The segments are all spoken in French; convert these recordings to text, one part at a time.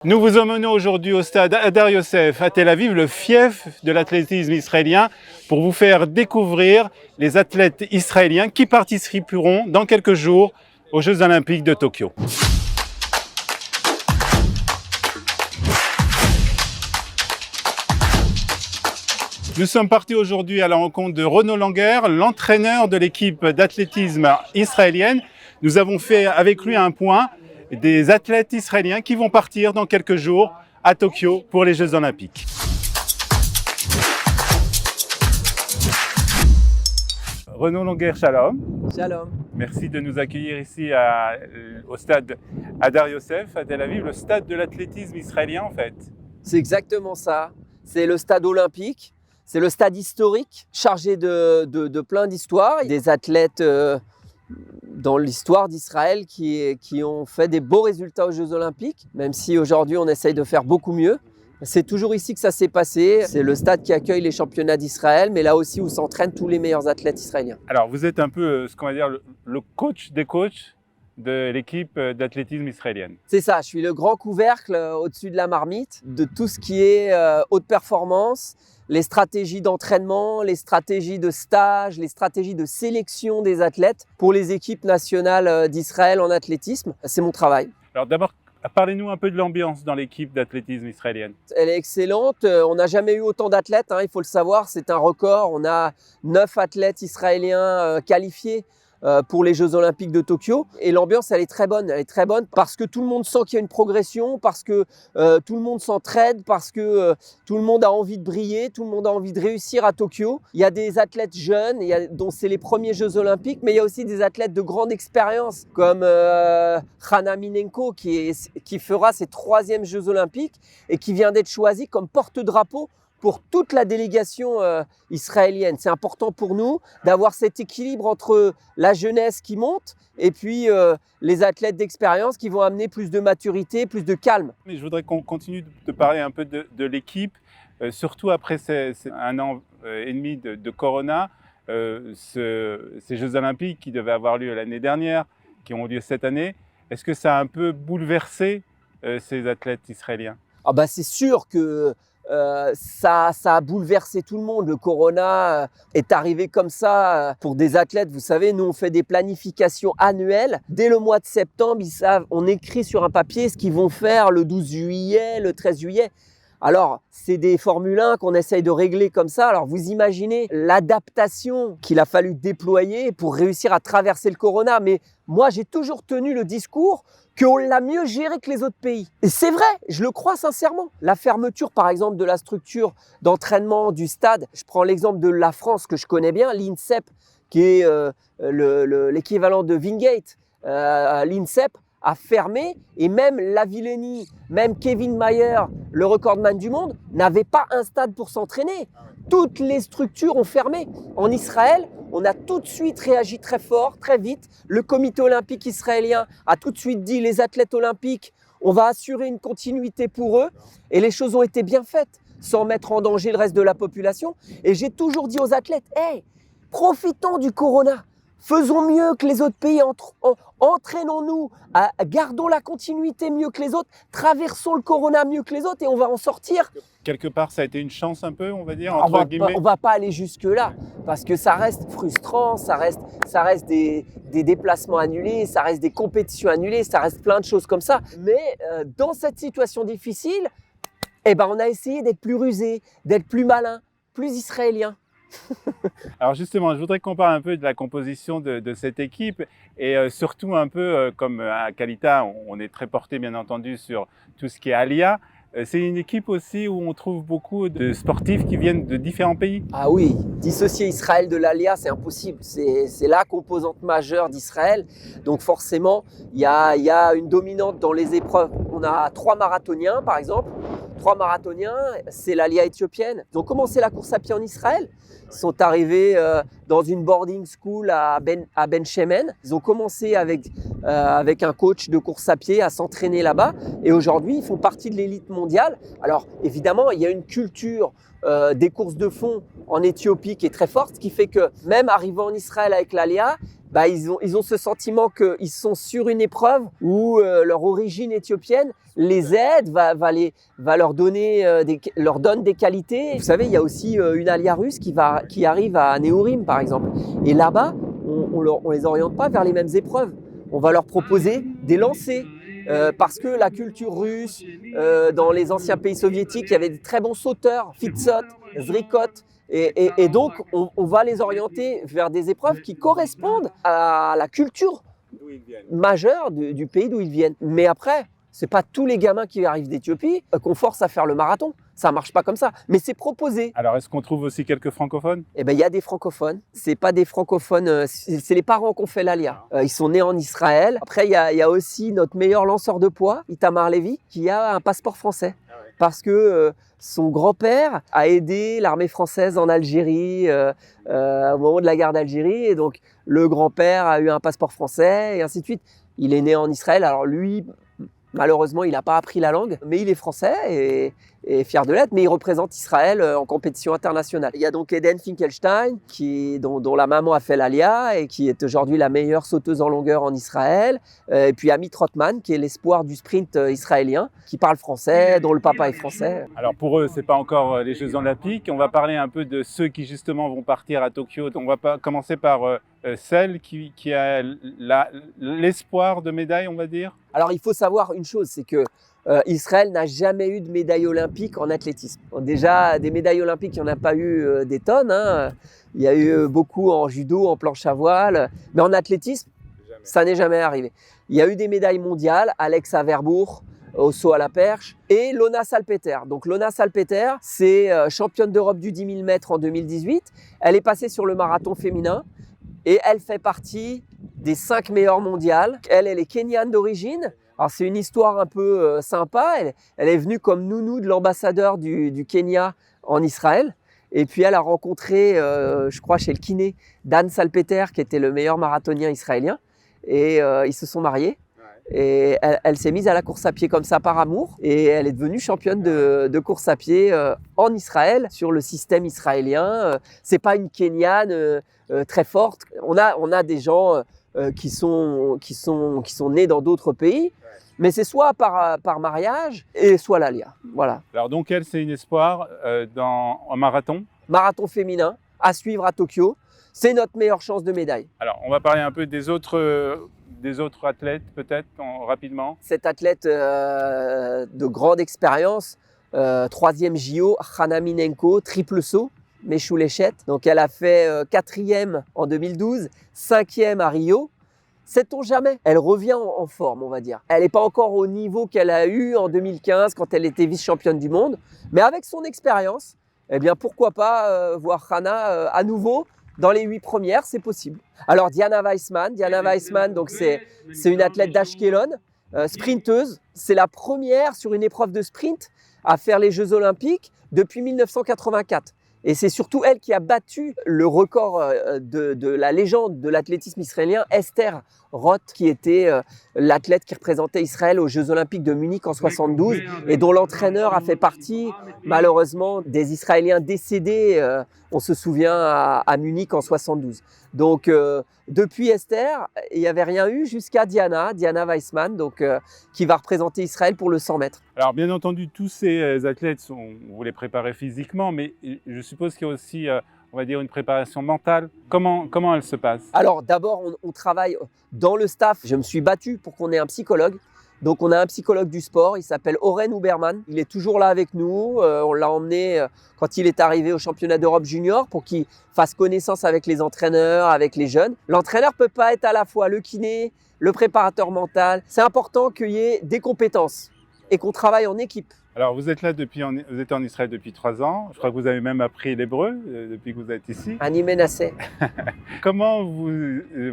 Nous vous emmenons aujourd'hui au stade Hadar Yosef à Tel Aviv, le fief de l'athlétisme israélien, pour vous faire découvrir les athlètes israéliens qui participeront dans quelques jours aux Jeux Olympiques de Tokyo. Nous sommes partis aujourd'hui à la rencontre de Renaud Langer, l'entraîneur de l'équipe d'athlétisme israélienne. Nous avons fait avec lui un point des athlètes israéliens qui vont partir dans quelques jours à Tokyo pour les Jeux Olympiques. Renaud Langer, shalom. Shalom. Merci de nous accueillir ici au stade Hadar Yosef à Tel Aviv, le stade de l'athlétisme israélien en fait. C'est exactement ça. C'est le stade olympique. C'est le stade historique, chargé de plein d'histoires. Des athlètes dans l'histoire d'Israël qui ont fait des beaux résultats aux Jeux Olympiques, même si aujourd'hui on essaye de faire beaucoup mieux. C'est toujours ici que ça s'est passé. C'est le stade qui accueille les championnats d'Israël, mais là aussi où s'entraînent tous les meilleurs athlètes israéliens. Alors vous êtes un peu ce qu'on va dire le coach des coachs de l'équipe d'athlétisme israélienne. C'est ça, je suis le grand couvercle au-dessus de la marmite de tout ce qui est haute performance, les stratégies d'entraînement, les stratégies de stage, les stratégies de sélection des athlètes pour les équipes nationales d'Israël en athlétisme. C'est mon travail. Alors d'abord, parlez-nous un peu de l'ambiance dans l'équipe d'athlétisme israélienne. Elle est excellente. On n'a jamais eu autant d'athlètes, il faut le savoir, c'est un record. On a 9 athlètes israéliens qualifiés pour les Jeux Olympiques de Tokyo. Et l'ambiance, elle est très bonne. Elle est très bonne parce que tout le monde sent qu'il y a une progression, parce que tout le monde s'entraide, parce que tout le monde a envie de briller, tout le monde a envie de réussir à Tokyo. Il y a des athlètes jeunes, dont c'est les premiers Jeux Olympiques, mais il y a aussi des athlètes de grande expérience, comme Hana Minenko, qui fera ses 3e Jeux Olympiques et qui vient d'être choisi comme porte-drapeau pour toute la délégation israélienne. C'est important pour nous d'avoir cet équilibre entre la jeunesse qui monte et puis les athlètes d'expérience qui vont amener plus de maturité, plus de calme. Mais je voudrais qu'on continue de parler un peu de l'équipe, surtout après un an et demi de Corona, ces Jeux Olympiques qui devaient avoir lieu l'année dernière, qui ont lieu cette année. Est-ce que ça a un peu bouleversé ces athlètes israéliens ? C'est sûr que ça a bouleversé tout le monde. Le corona est arrivé comme ça pour des athlètes. Vous savez, nous on fait des planifications annuelles. Dès le mois de septembre, on écrit sur un papier ce qu'ils vont faire le 12 juillet, le 13 juillet. Alors, c'est des Formule 1 qu'on essaye de régler comme ça. Alors, vous imaginez l'adaptation qu'il a fallu déployer pour réussir à traverser le corona. Mais moi, j'ai toujours tenu le discours qu'on l'a mieux géré que les autres pays. Et c'est vrai, je le crois sincèrement. La fermeture, par exemple, de la structure d'entraînement du stade. Je prends l'exemple de la France que je connais bien, l'INSEP, qui est l'équivalent de Wingate. L'INSEP a fermé et même Lavillenie, même Kevin Mayer, le recordman du monde, n'avait pas un stade pour s'entraîner. Toutes les structures ont fermé. En Israël, on a tout de suite réagi très fort, très vite. Le comité olympique israélien a tout de suite dit les athlètes olympiques, on va assurer une continuité pour eux. Et les choses ont été bien faites, sans mettre en danger le reste de la population. Et j'ai toujours dit aux athlètes, hey, profitons du corona. Faisons mieux que les autres pays, entraînons-nous, gardons la continuité mieux que les autres, traversons le corona mieux que les autres et on va en sortir. Quelque part, ça a été une chance un peu, on va dire, On ne va pas aller jusque-là, parce que ça reste frustrant, ça reste des déplacements annulés, ça reste des compétitions annulées, ça reste plein de choses comme ça. Mais dans cette situation difficile, on a essayé d'être plus rusé, d'être plus malin, plus israélien. Alors justement, je voudrais qu'on parle un peu de la composition de cette équipe et surtout un peu comme à Kalita, on est très porté bien entendu sur tout ce qui est Aliyah. C'est une équipe aussi où on trouve beaucoup de sportifs qui viennent de différents pays. Ah oui, dissocier Israël de l'Aliyah, c'est impossible. C'est la composante majeure d'Israël. Donc forcément, il y a une dominante dans les épreuves. On a 3 marathoniens par exemple. 3 marathoniens, c'est l'Aliyah éthiopienne. Ils ont commencé la course à pied en Israël. Ils sont arrivés dans une boarding school à Ben Shemen. Ils ont commencé avec un coach de course à pied à s'entraîner là-bas. Et aujourd'hui, ils font partie de l'élite mondiale. Alors évidemment, il y a une culture des courses de fond en Éthiopie qui est très forte, ce qui fait que même arrivant en Israël avec l'Alia, ils ont ce sentiment qu'ils sont sur une épreuve où leur origine éthiopienne les aide, va leur donner leur donne des qualités. Vous savez, il y a aussi une Alia russe qui arrive à Néorim, par exemple. Et là-bas, on les oriente pas vers les mêmes épreuves. On va leur proposer des lancers. Parce que la culture russe, dans les anciens pays soviétiques, il y avait de très bons sauteurs, Fitsot, Zrikot, et donc on va les orienter vers des épreuves qui correspondent à la culture majeure du pays d'où ils viennent. Mais après, c'est pas tous les gamins qui arrivent d'Éthiopie qu'on force à faire le marathon. Ça marche pas comme ça, mais c'est proposé. Alors, est-ce qu'on trouve aussi quelques francophones? Eh ben, il y a des francophones. C'est pas des francophones, c'est les parents qui ont fait l'Alia. Ils sont nés en Israël. Après, il y a aussi notre meilleur lanceur de poids, Itamar Levy, qui a un passeport français. Parce que son grand-père a aidé l'armée française en Algérie au moment de la guerre d'Algérie. Et donc, le grand-père a eu un passeport français et ainsi de suite. Il est né en Israël. Alors lui, malheureusement, il n'a pas appris la langue, mais il est français et fier de l'être, mais il représente Israël en compétition internationale. Il y a donc Eden Finkelstein, dont la maman a fait l'Alia et qui est aujourd'hui la meilleure sauteuse en longueur en Israël. Et puis Amit Rothman, qui est l'espoir du sprint israélien, qui parle français, dont le papa est français. Alors pour eux, ce n'est pas encore les Jeux Olympiques. On va parler un peu de ceux qui justement vont partir à Tokyo. On va commencer par celle qui a l'espoir de médaille, on va dire. Alors il faut savoir une chose, c'est que Israël n'a jamais eu de médaille olympique en athlétisme. Déjà, des médailles olympiques, il n'y en a pas eu des tonnes. Il y a eu beaucoup en judo, en planche à voile, mais en athlétisme, ça n'est jamais arrivé. Il y a eu des médailles mondiales, Alex Averbourg au saut à la perche, et Lona Salpeter. Donc Lona Salpeter, c'est championne d'Europe du 10 000 mètres en 2018. Elle est passée sur le marathon féminin et elle fait partie des 5 meilleures mondiales. Elle est kenyane d'origine. Alors c'est une histoire un peu sympa. Elle est venue comme nounou de l'ambassadeur du Kenya en Israël. Et puis elle a rencontré, je crois, chez le kiné, Dan Salpeter, qui était le meilleur marathonien israélien. Et ils se sont mariés. Et elle s'est mise à la course à pied comme ça par amour. Et elle est devenue championne de course à pied en Israël, sur le système israélien. C'est pas une Kenyane très forte. On a des gens qui sont nés dans d'autres pays. Mais c'est soit par mariage et soit l'Alia. Voilà. Alors donc elle, c'est une espoir en marathon. Marathon féminin à suivre à Tokyo. C'est notre meilleure chance de médaille. Alors on va parler un peu des autres athlètes peut-être rapidement. Cette athlète de grande expérience, 3e JO, Hana Minenko, triple saut, Meshu Leshet. Donc elle a fait 4e en 2012, 5e à Rio. Sait-on jamais? Elle revient en forme, on va dire. Elle n'est pas encore au niveau qu'elle a eu en 2015 quand elle était vice-championne du monde. Mais avec son expérience, eh bien pourquoi pas voir Hana à nouveau dans les 8 premières, c'est possible. Alors Diana Weissman, donc c'est une athlète d'Ashkelon, sprinteuse. C'est la première sur une épreuve de sprint à faire les Jeux Olympiques depuis 1984. Et c'est surtout elle qui a battu le record de la légende de l'athlétisme israélien, Esther Roth, qui était l'athlète qui représentait Israël aux Jeux Olympiques de Munich en 72 et dont l'entraîneur a fait partie, malheureusement, des Israéliens décédés, on se souvient, à Munich en 72. Donc, depuis Esther, il n'y avait rien eu jusqu'à Diana Weissman, donc, qui va représenter Israël pour le 100 mètres. Alors, bien entendu, tous ces athlètes, vous les préparez physiquement, mais je suppose qu'il y a aussi, on va dire, une préparation mentale. Comment elle se passe? Alors, d'abord, on travaille dans le staff. Je me suis battu pour qu'on ait un psychologue. Donc, on a un psychologue du sport, il s'appelle Oren Huberman. Il est toujours là avec nous. On l'a emmené quand il est arrivé au championnat d'Europe junior pour qu'il fasse connaissance avec les entraîneurs, avec les jeunes. L'entraîneur ne peut pas être à la fois le kiné, le préparateur mental. C'est important qu'il y ait des compétences et qu'on travaille en équipe. Alors, vous êtes vous êtes en Israël depuis 3 ans. Je crois que vous avez même appris l'hébreu depuis que vous êtes ici. Ani Menasseh. Comment vous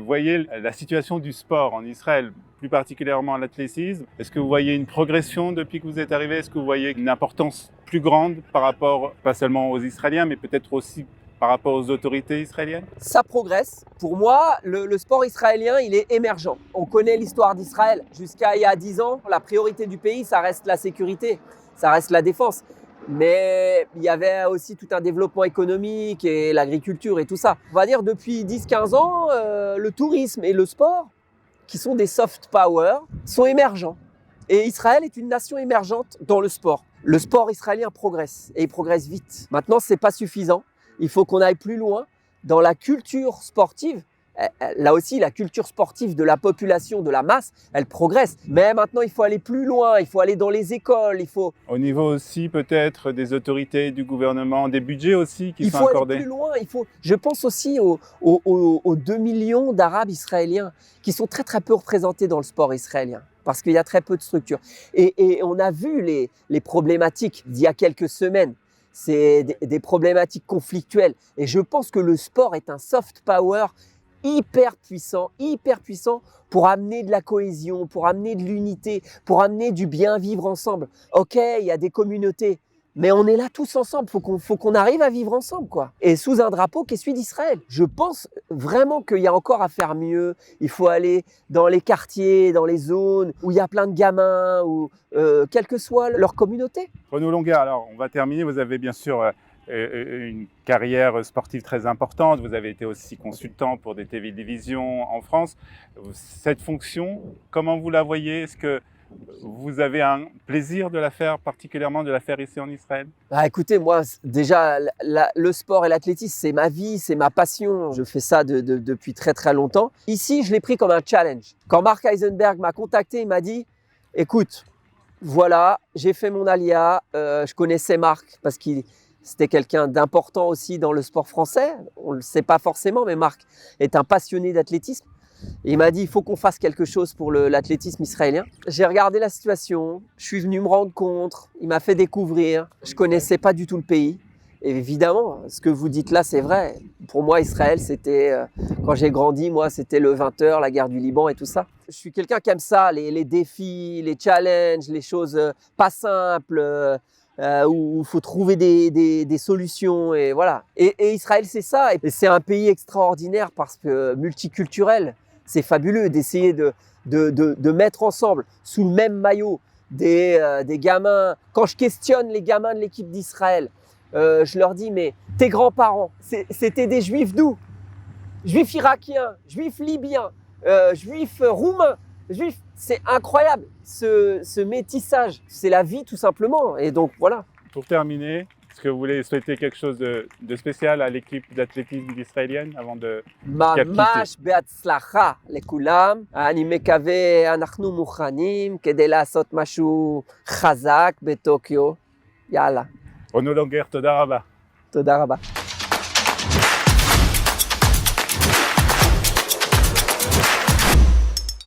voyez la situation du sport en Israël, plus particulièrement l'athlétisme? Est-ce que vous voyez une progression depuis que vous êtes arrivé? Est-ce que vous voyez une importance plus grande par rapport, pas seulement aux Israéliens, mais peut-être aussi par rapport aux autorités israéliennes? Ça progresse. Pour moi, le sport israélien, il est émergent. On connaît l'histoire d'Israël. Jusqu'à il y a 10 ans, la priorité du pays, ça reste la sécurité, ça reste la défense. Mais il y avait aussi tout un développement économique et l'agriculture et tout ça. On va dire depuis 10-15 ans, le tourisme et le sport, qui sont des soft power, sont émergents. Et Israël est une nation émergente dans le sport. Le sport israélien progresse et il progresse vite. Maintenant, c'est pas suffisant. Il faut qu'on aille plus loin dans la culture sportive. Là aussi, la culture sportive de la population, de la masse, elle progresse. Mais maintenant, il faut aller plus loin, il faut aller dans les écoles, il faut... Au niveau aussi peut-être des autorités, du gouvernement, des budgets aussi qui sont Il faut accordés. aller plus loin. Je pense aussi aux 2 millions d'Arabes israéliens qui sont très très peu représentés dans le sport israélien parce qu'il y a très peu de structures. Et on a vu les problématiques d'il y a quelques semaines. C'est des problématiques conflictuelles. Et je pense que le sport est un soft power hyper puissant pour amener de la cohésion, pour amener de l'unité, pour amener du bien vivre ensemble. Ok, il y a des communautés, mais on est là tous ensemble, faut qu'on arrive à vivre ensemble, quoi. Et sous un drapeau qui est celui d'Israël. Je pense vraiment qu'il y a encore à faire mieux. Il faut aller dans les quartiers, dans les zones où il y a plein de gamins, quelle que soit leur communauté. Renaud Longuet, alors on va terminer. Vous avez bien sûr une carrière sportive très importante. Vous avez été aussi consultant pour des télévisions en France. Cette fonction, comment vous la voyez? Est-ce que vous avez un plaisir de la faire, particulièrement de la faire ici en Israël? Écoutez, moi, déjà, le sport et l'athlétisme, c'est ma vie, c'est ma passion. Je fais ça depuis très très longtemps. Ici, je l'ai pris comme un challenge. Quand Mark Eisenberg m'a contacté, il m'a dit « Écoute, voilà, j'ai fait mon alia. Je connaissais Mark parce qu'il c'était quelqu'un d'important aussi dans le sport français. On ne le sait pas forcément, mais Mark est un passionné d'athlétisme. Et il m'a dit, il faut qu'on fasse quelque chose pour l'athlétisme israélien. J'ai regardé la situation, je suis venu me rendre compte, il m'a fait découvrir. Je ne connaissais pas du tout le pays. Et évidemment, ce que vous dites là, c'est vrai. Pour moi, Israël, c'était, quand j'ai grandi, moi, c'était le 20h, la guerre du Liban et tout ça. Je suis quelqu'un qui aime ça, les défis, les challenges, les choses pas simples, où il faut trouver des solutions. Et voilà. Et Israël, c'est ça. Et c'est un pays extraordinaire parce que multiculturel. C'est fabuleux d'essayer de mettre ensemble, sous le même maillot, des gamins. Quand je questionne les gamins de l'équipe d'Israël, je leur dis, mais tes grands-parents, c'était des juifs d'où? Juifs irakiens, juifs libyens, juifs roumains, juifs. C'est incroyable, ce métissage. C'est la vie tout simplement. Et donc voilà. Pour terminer, est-ce que vous voulez souhaiter quelque chose de spécial à l'équipe d'athlétisme israélienne avant de ממש בהצלחה לכולם. אני מקווה, אנחנו מוכנים כדי לעשות משהו חזק בטוקיו. יאללה. Renaud Longuet, תודה רבה. תודה רבה.